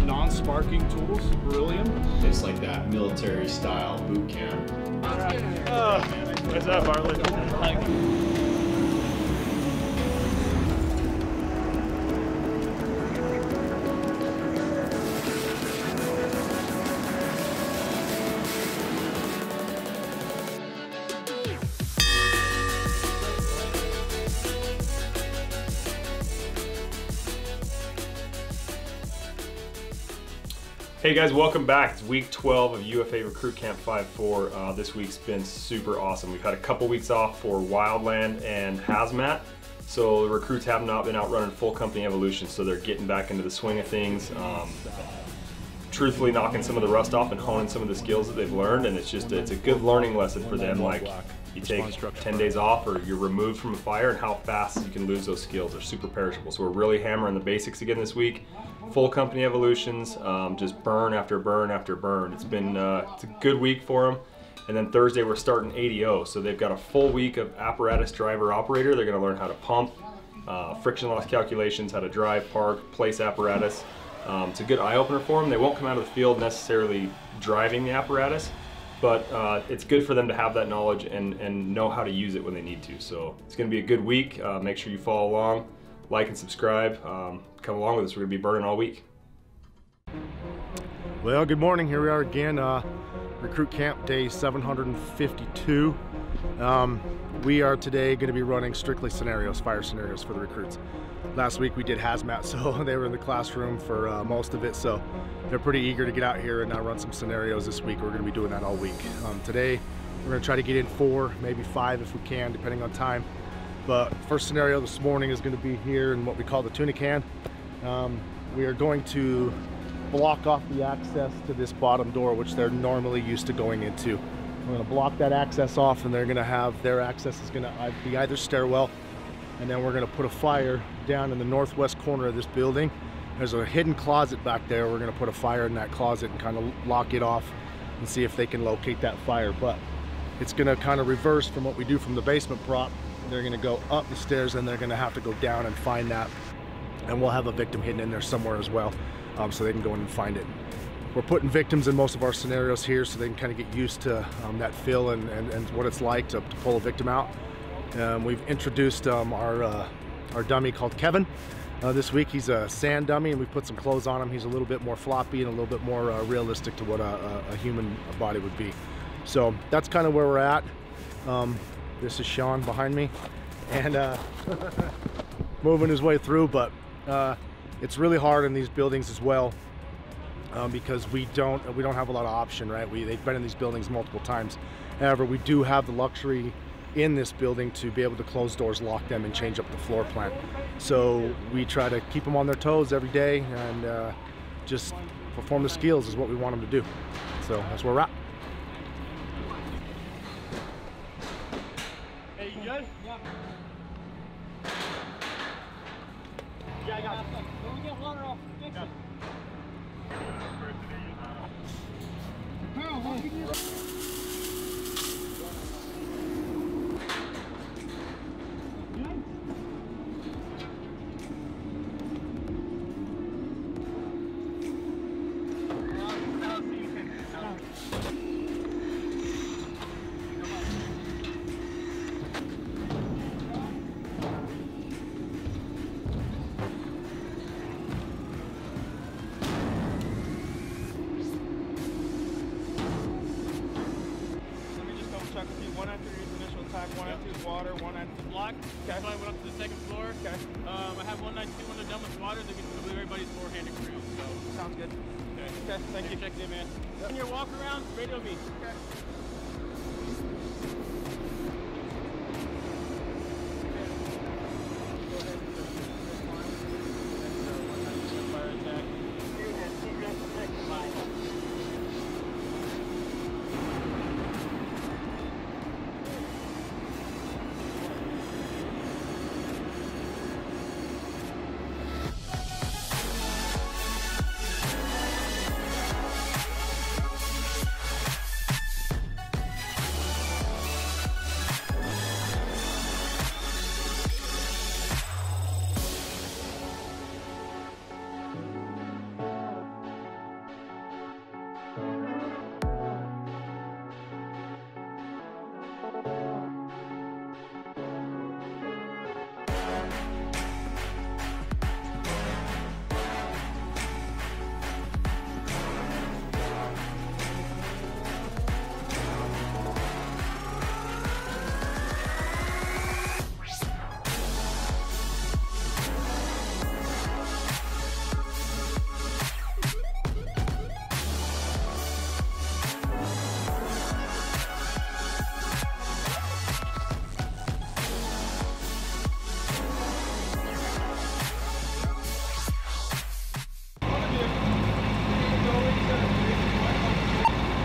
non-sparking tools, beryllium. It's like that military style boot camp. What's up, Harlan? Hey guys, welcome back. It's week 12 of UFA Recruit Camp 5-4. This week's been super awesome. We've had a couple weeks off for Wildland and Hazmat, so the recruits have not been out running full company evolution, so they're getting back into the swing of things, truthfully knocking some of the rust off and honing some of the skills that they've learned, and it's a good learning lesson for them. Like, you take 10 days off or you're removed from a fire, and how fast you can lose those skills. They're super perishable. So we're really hammering the basics again this week. Full company evolutions, just burn after burn after burn. It's been it's a good week for them. And then Thursday we're starting ADO, so they've got a full week of apparatus driver operator. They're going to learn how to pump, friction loss calculations, how to drive, park, place apparatus. It's a good eye opener for them. They won't come out of the field necessarily driving the apparatus, but it's good for them to have that knowledge and know how to use it when they need to. So it's going to be a good week. Make sure you follow along, like and subscribe. Come along with us. We're going to be burning all week. Well, good morning. Here we are again, Recruit Camp Day 752. We are today going to be running strictly scenarios, fire scenarios for the recruits. Last week we did hazmat, so they were in the classroom for most of it, so they're pretty eager to get out here and run some scenarios this week. We're going to be doing that all week. Today we're going to try to get in 4, maybe 5 if we can, depending on time. But first scenario this morning is going to be here in what we call the tuna can. We are going to block off the access to this bottom door, which they're normally used to going into. We're going to block that access off, and they're going to have their access is going to be either stairwell, and then we're going to put a fire down in the northwest corner of this building. There's a hidden closet back there. We're going to put a fire in that closet and kind of lock it off and see if they can locate that fire. But it's going to kind of reverse from what we do from the basement prop. They're going to go up the stairs and they're going to have to go down and find that, and we'll have a victim hidden in there somewhere as well, so they can go in and find it. We're putting victims in most of our scenarios here so they can kind of get used to that feel and what it's like to pull a victim out. We've introduced our dummy called Kevin this week. He's a sand dummy, and we put some clothes on him. He's a little bit more floppy and a little bit more realistic to what a human body would be. So that's kind of where we're at. This is Sean behind me, and moving his way through, but it's really hard in these buildings as well, because we don't have a lot of option, right? They've been in these buildings multiple times. However, we do have the luxury in this building to be able to close doors, lock them, and change up the floor plan. So we try to keep them on their toes every day, and just perform the skills is what we want them to do. So that's where we're at. Hey, you good? Yeah. Yeah, I got it. Let me get water off. Fix it. One after his initial attack, one after his water, one after the block. Okay. So I went up to the second floor. Okay. I have 192 when they're done with water. They're going to do everybody's four-handed cruise. So sounds good. Okay. Thank you. Check it in, man. Yep. When you walk around, radio me. Okay.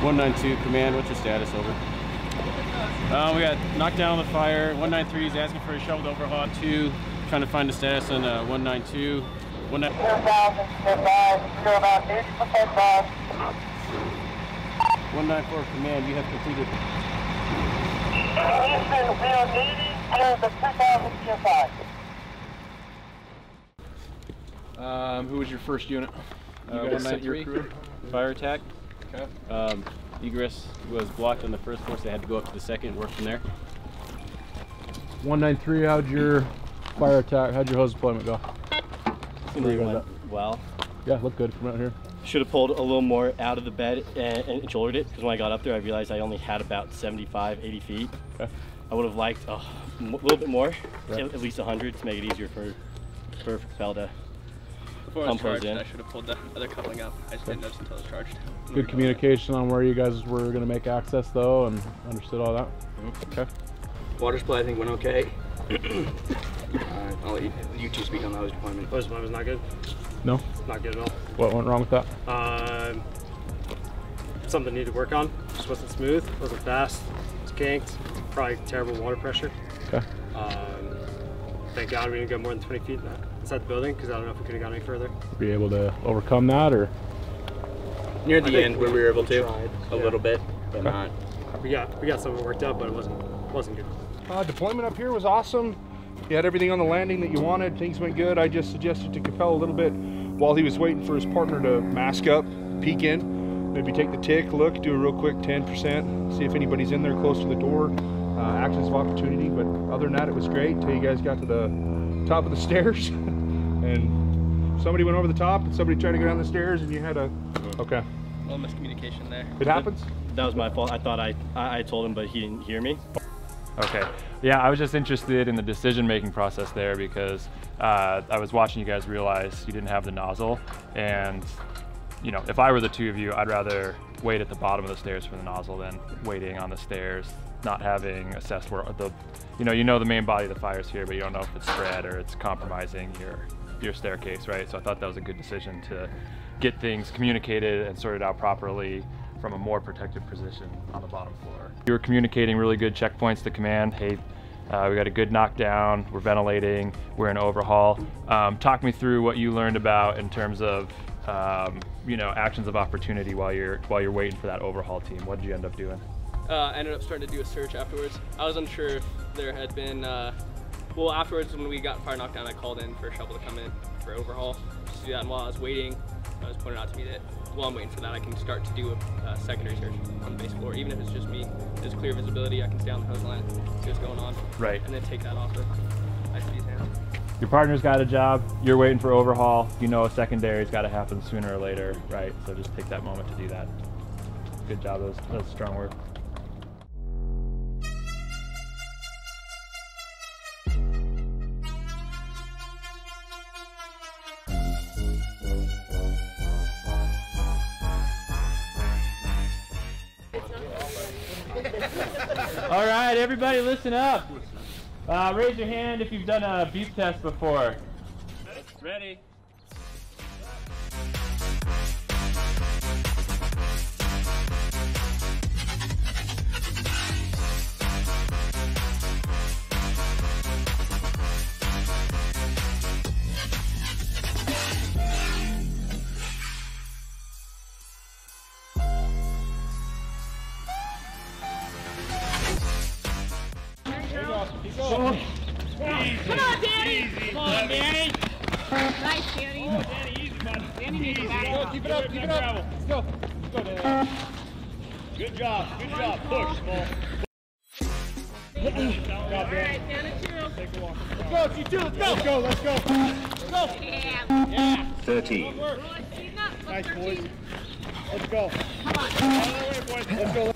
192, command, what's your status, over? We got knocked down on the fire. 193 is asking for a shoveled overhaul. 2, trying to find the status on 192. 194 command, you have completed. Who was your first unit? 193, fire attack. Okay. Egress was blocked on the first floor, so they had to go up to the second, work from there. 193, how'd your fire attack, how'd your hose deployment go? Seemed like it went well. Yeah, looked good from out here. Should have pulled a little more out of the bed and shouldered it, because when I got up there I realized I only had about 75, 80 feet. Okay. I would have liked a little bit more, right. at least 100, to make it easier for Propel to Before I was charged, I should have pulled the other coupling up. I just didn't notice until I was charged. Good communication on where you guys were going to make access though, and understood all that? Okay. Water supply I think went okay. I'll let you two speak on the hose deployment. Hose deployment was not good? No? Not good at all. What went wrong with that? Something needed to work on. Just wasn't smooth, wasn't fast, it was kinked, probably terrible water pressure. Okay. Thank God we didn't go more than 20 feet inside the building, because I don't know if we could have gone any further. Were you able to overcome that, or? Near the end where we were able to, tried, a little bit, but okay. not. We got some of it worked out, but it wasn't good. Deployment up here was awesome. He had everything on the landing that you wanted. Things went good. I just suggested to Capel a little bit while he was waiting for his partner to mask up, peek in, maybe take the tick, look, do a real quick 10%, see if anybody's in there close to the door. Actions of opportunity, but other than that, it was great until you guys got to the top of the stairs and somebody went over the top and somebody tried to go down the stairs and you had a, okay. Well, miscommunication there. It happens? That was my fault. I thought I told him, but he didn't hear me. Okay. Yeah, I was just interested in the decision-making process there because I was watching you guys realize you didn't have the nozzle, and you know, if I were the two of you, I'd rather wait at the bottom of the stairs for the nozzle than waiting on the stairs, not having assessed where the, you know the main body of the fire's here, but you don't know if it's spread or it's compromising your staircase, right? So I thought that was a good decision to get things communicated and sorted out properly from a more protected position on the bottom floor. You were communicating really good checkpoints to command. Hey, we got a good knockdown, we're ventilating, we're in overhaul. Talk me through what you learned about in terms of you know, actions of opportunity while you're waiting for that overhaul team. What did you end up doing? I ended up starting to do a search afterwards. I was unsure if there had been, well, afterwards when we got fire knockdown, I called in for a shovel to come in for overhaul. Just to do that, and while I was waiting, it was pointed out to me that while I'm waiting for that, I can start to do a secondary search on the base floor. Even if it's just me, there's clear visibility, I can stay on the hose line, see what's going on. Right. And then take that off of ICD's hand. Your partner's got a job, you're waiting for overhaul, you know a secondary's got to happen sooner or later, right? So just take that moment to do that. Good job, that was strong work. All right, everybody listen up. Raise your hand if you've done a beep test before. Ready? Come on, Danny! Come on, Danny! Nice, Danny. Oh, Danny, easy, bud. Danny needs to back up. Keep it up, keep it up. Let's go. Let's go, Danny. Good job, push, Small. All right, down to 2. Take a walk. Let's go, T2, let's go. Let's go. Let's go. Yeah. 13. Roll it, speed up. Nice, 13. boys. Let's go. Come on. Let's go.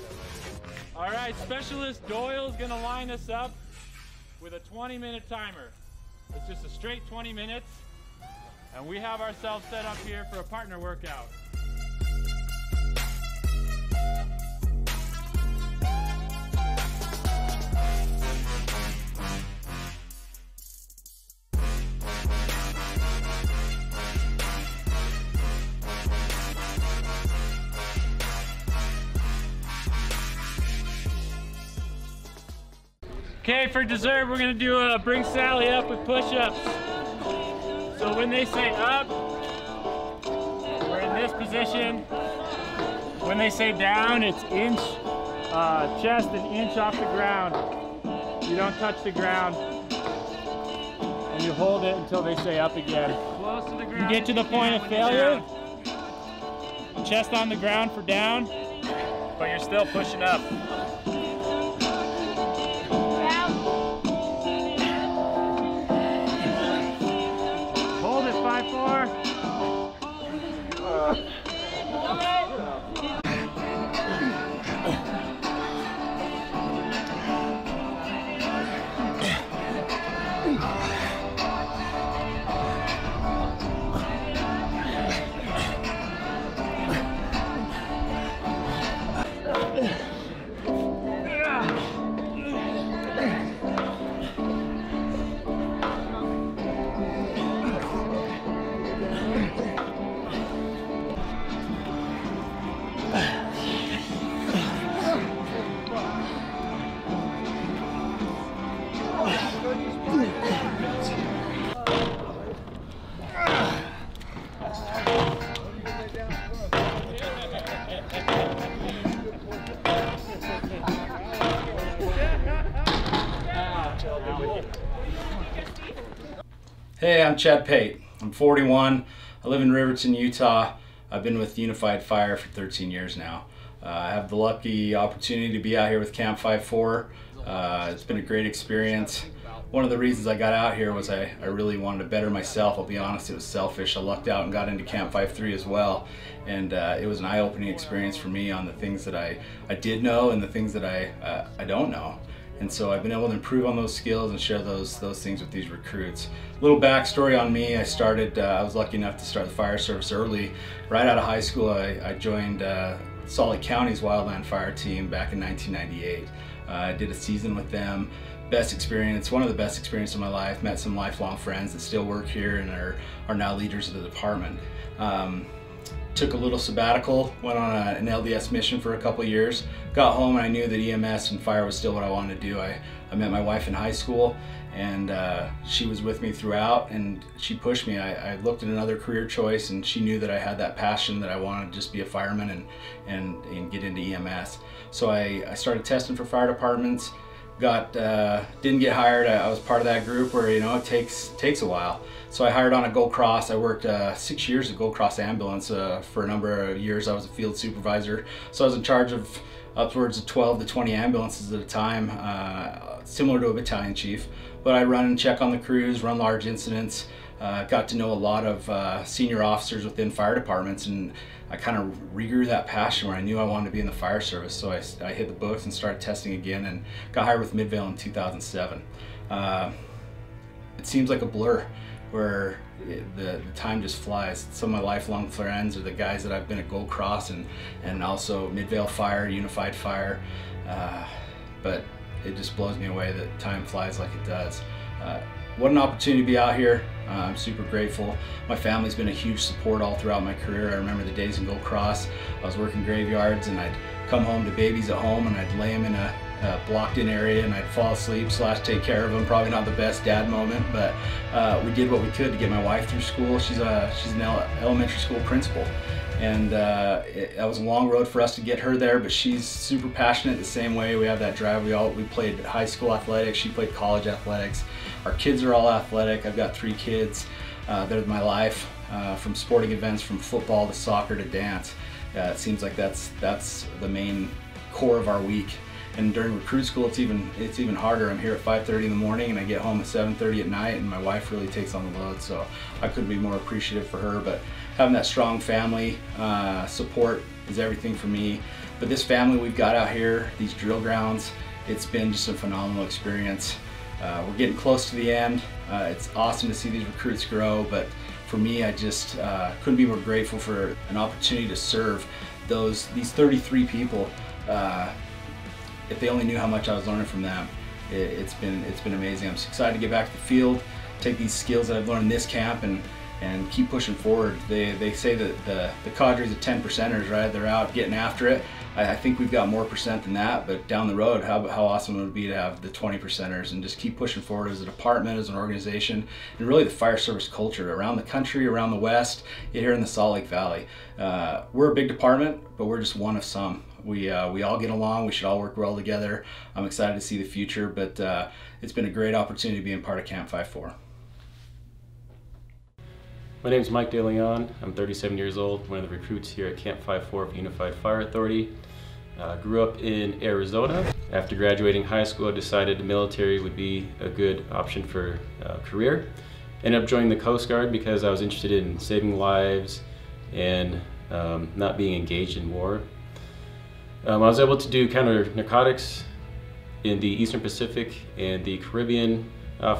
All right, Specialist Doyle's gonna line us up with a 20-minute timer. It's just a straight 20 minutes, and we have ourselves set up here for a partner workout. Okay, for dessert, we're gonna do bring Sally up with push-ups. So when they say up, we're in this position. When they say down, it's inch, chest an inch off the ground. You don't touch the ground. And you hold it until they say up again. Close to the ground. You get to the point of failure. Chest on the ground for down, but you're still pushing up. Hold it, 5-4. Hey, I'm Pate. I'm 41. I live in Riverton, Utah. I've been with Unified Fire for 13 years now. I have the lucky opportunity to be out here with Camp 5-4. It's been a great experience. One of the reasons I got out here was I really wanted to better myself. I'll be honest, it was selfish. I lucked out and got into Camp 5-3 as well. And it was an eye-opening experience for me on the things that I did know and the things that I don't know. And so I've been able to improve on those skills and share those things with these recruits. A little backstory on me: I was lucky enough to start the fire service early. Right out of high school, I joined Salt Lake County's wildland fire team back in 1998. I did a season with them. Best experience, one of the best experiences of my life. Met some lifelong friends that still work here and are now leaders of the department. Took a little sabbatical, went on an LDS mission for a couple years, got home and I knew that EMS and fire was still what I wanted to do. I met my wife in high school and she was with me throughout and she pushed me. I looked at another career choice and she knew that I had that passion that I wanted to just be a fireman and get into EMS. So I started testing for fire departments, didn't get hired. I was part of that group where, you know, it takes a while. So I hired on a Gold Cross. I worked 6 years at Gold Cross Ambulance. For a number of years I was a field supervisor. So I was in charge of upwards of 12 to 20 ambulances at a time, similar to a battalion chief. But I run and check on the crews, run large incidents, got to know a lot of senior officers within fire departments, and I kind of regrew that passion where I knew I wanted to be in the fire service. So I hit the books and started testing again and got hired with Midvale in 2007. It seems like a blur where the time just flies. Some of my lifelong friends are the guys that I've been at Gold Cross and also Midvale Fire, Unified Fire, but it just blows me away that time flies like it does. What an opportunity to be out here. I'm super grateful. My family's been a huge support all throughout my career. I remember the days in Gold Cross. I was working graveyards and I'd come home to babies at home and I'd lay them in a blocked in area and I'd fall asleep / take care of them. Probably not the best dad moment, but we did what we could to get my wife through school. She's an elementary school principal. And that was a long road for us to get her there, but she's super passionate the same way. We have that drive. We played high school athletics. She played college athletics. Our kids are all athletic. I've got 3 kids. They're my life, from sporting events, from football to soccer to dance. It seems like that's the main core of our week. And during recruit school, it's even harder. I'm here at 5:30 in the morning and I get home at 7:30 at night, and my wife really takes on the load. So I couldn't be more appreciative for her. But having that strong family support is everything for me. But this family we've got out here, these drill grounds, it's been just a phenomenal experience. We're getting close to the end. It's awesome to see these recruits grow, but for me, I just couldn't be more grateful for an opportunity to serve these 33 people. If they only knew how much I was learning from them, it's been amazing. I'm excited to get back to the field, take these skills that I've learned in this camp and keep pushing forward. They say that the Cadres are 10%ers, right? They're out getting after it. I think we've got more percent than that, but down the road, how awesome would it be to have the 20%ers and just keep pushing forward as a department, as an organization, and really the fire service culture around the country, around the West, here in the Salt Lake Valley. We're a big department, but we're just one of some. We all get along, we should all work well together. I'm excited to see the future, but it's been a great opportunity being part of Camp 5-4. My name is Mike DeLeon. I'm 37 years old, one of the recruits here at Camp 5-4 of Unified Fire Authority. Grew up in Arizona. After graduating high school, I decided the military would be a good option for a career. Ended up joining the Coast Guard because I was interested in saving lives and not being engaged in war. I was able to do counter narcotics in the Eastern Pacific and the Caribbean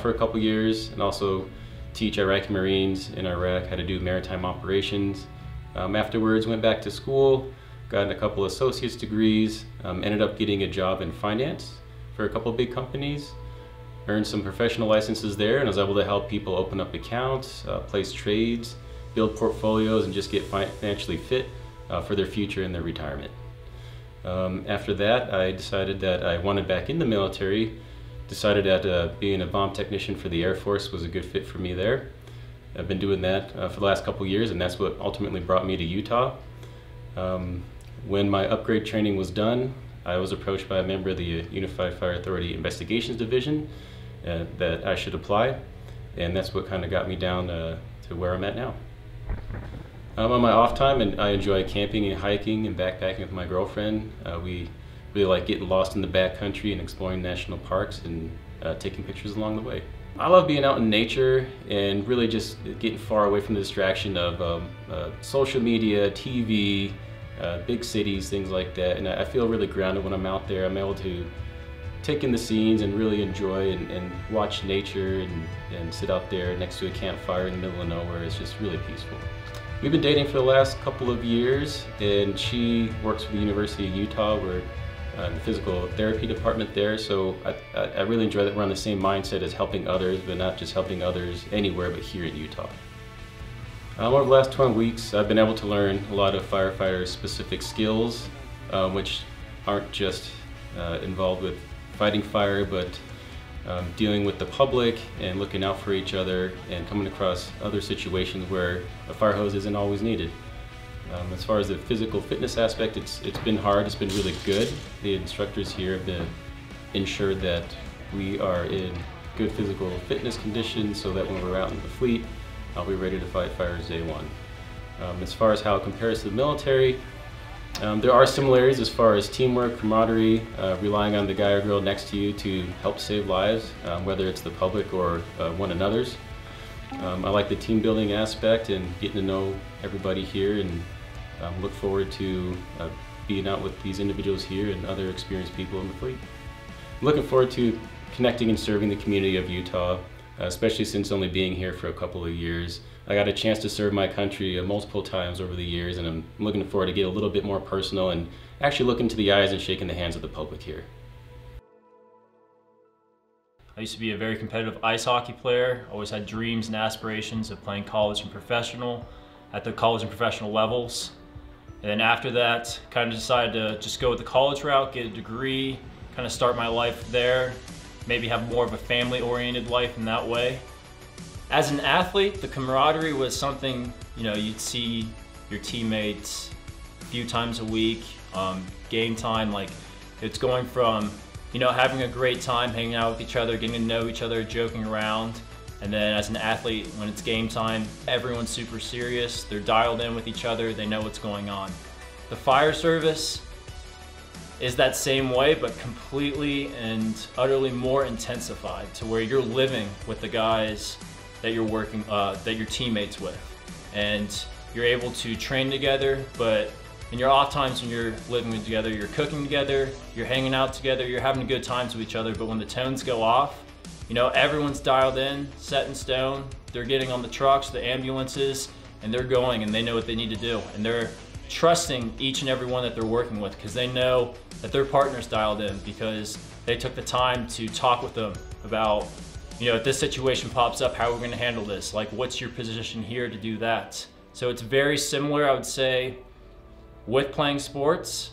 for a couple years, and also teach Iraqi Marines in Iraq how to do maritime operations. Afterwards, went back to school, got a couple associate's degrees, ended up getting a job in finance for a couple of big companies, earned some professional licenses there, and I was able to help people open up accounts, place trades, build portfolios, and just get financially fit for their future and their retirement. After that, I decided that I wanted back in the military, decided that being a bomb technician for the Air Force was a good fit for me there. I've been doing that for the last couple years, and that's what ultimately brought me to Utah. When my upgrade training was done, I was approached by a member of the Unified Fire Authority Investigations Division that I should apply, and that's what kind of got me down to where I'm at now. On my off time, and I enjoy camping and hiking and backpacking with my girlfriend. We really like getting lost in the backcountry and exploring national parks and taking pictures along the way. I love being out in nature and really just getting far away from the distraction of social media, TV, big cities, things like that. And I feel really grounded when I'm out there. I'm able to take in the scenes and really enjoy and watch nature and sit out there next to a campfire in the middle of nowhere. It's just really peaceful. We've been dating for the last couple of years, and she works for the University of Utah. We're in the physical therapy department there, so I really enjoy that we're on the same mindset as helping others, but not just helping others anywhere but here in Utah. Over the last 12 weeks, I've been able to learn a lot of firefighters' specific skills, which aren't just involved with fighting fire, but dealing with the public and looking out for each other and coming across other situations where a fire hose isn't always needed. As far as the physical fitness aspect, it's been hard, it's been really good. The instructors here have been ensured that we are in good physical fitness conditions so that when we're out in the fleet, I'll be ready to fight fires day one. As far as how it compares to the military, there are similarities as far as teamwork, camaraderie, relying on the guy or girl next to you to help save lives, whether it's the public or one another's. I like the team building aspect and getting to know everybody here, and look forward to being out with these individuals here and other experienced people in the fleet. I'm looking forward to connecting and serving the community of Utah, especially since only being here for a couple of years. I got a chance to serve my country multiple times over the years, and I'm looking forward to get a little bit more personal and actually look into the eyes and shaking the hands of the public here. I used to be a very competitive ice hockey player. Always had dreams and aspirations of playing college and professional at the college and professional levels. And then after that, kind of decided to just go with the college route, get a degree, kind of start my life there, maybe have more of a family-oriented life in that way. As an athlete, the camaraderie was something, you'd see your teammates a few times a week, game time, like it's going from, having a great time hanging out with each other, getting to know each other, joking around. And then as an athlete, when it's game time, everyone's super serious, they're dialed in with each other, they know what's going on. The fire service is that same way, but completely and utterly more intensified to where you're living with the guys that you're working, that you're teammates with. And you're able to train together, but in your off times when you're living together, you're cooking together, you're hanging out together, you're having good times with each other, but when the tones go off, everyone's dialed in, set in stone, they're getting on the trucks, the ambulances, and they're going and they know what they need to do. And they're trusting each and every one that they're working with because they know that their partner's dialed in because they took the time to talk with them about, if this situation pops up, how are we going to handle this? Like, what's your position here to do that? So it's very similar, I would say, with playing sports,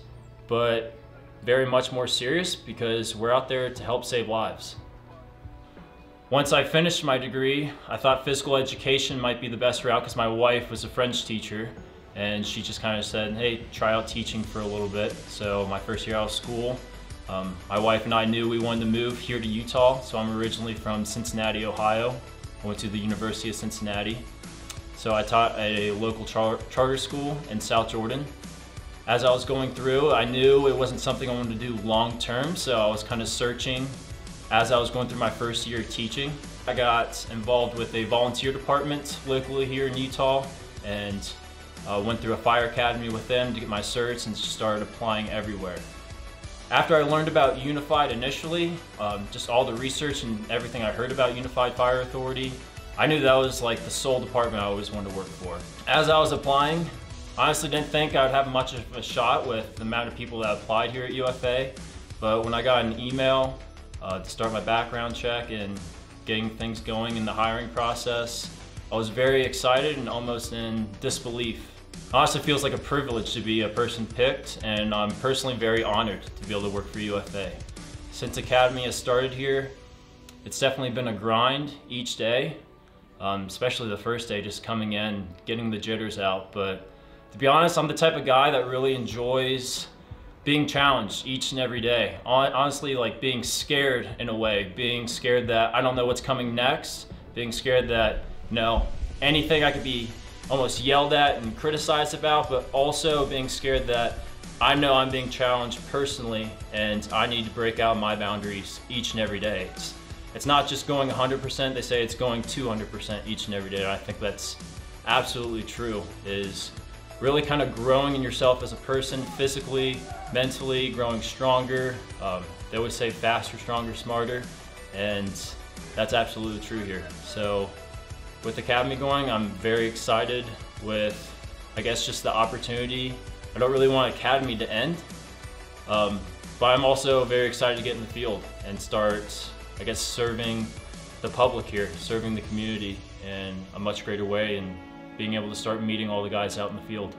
but very much more serious because we're out there to help save lives. Once I finished my degree, I thought physical education might be the best route because my wife was a French teacher, and she just kind of said, hey, try out teaching for a little bit. So my first year out of school, my wife and I knew we wanted to move here to Utah. So I'm originally from Cincinnati, Ohio. I went to the University of Cincinnati. So I taught at a local charter school in South Jordan. As I was going through, I knew it wasn't something I wanted to do long term, so I was kind of searching as I was going through my first year of teaching. I got involved with a volunteer department locally here in Utah, and went through a fire academy with them to get my certs and just started applying everywhere. After I learned about Unified initially, just all the research and everything I heard about Unified Fire Authority, I knew that was like the sole department I always wanted to work for. As I was applying, honestly didn't think I would have much of a shot with the amount of people that applied here at UFA, but when I got an email to start my background check and getting things going in the hiring process, I was very excited and almost in disbelief. It honestly feels like a privilege to be a person picked, and I'm personally very honored to be able to work for UFA. Since Academy has started here, it's definitely been a grind each day, especially the first day, just coming in, getting the jitters out. But to be honest, I'm the type of guy that really enjoys being challenged each and every day. Honestly, like being scared in a way, being scared that I don't know what's coming next, being scared that, you know, anything I could be almost yelled at and criticized about, but also being scared that I know I'm being challenged personally and I need to break out my boundaries each and every day. It's not just going 100%, they say it's going 200% each and every day. And I think that's absolutely true, is really kind of growing in yourself as a person, physically, mentally, growing stronger. They always say faster, stronger, smarter, and that's absolutely true here. So with Academy going, I'm very excited with, I guess, just the opportunity. I don't really want Academy to end, but I'm also very excited to get in the field and start, I guess, serving the public here, serving the community in a much greater way, and being able to start meeting all the guys out in the field.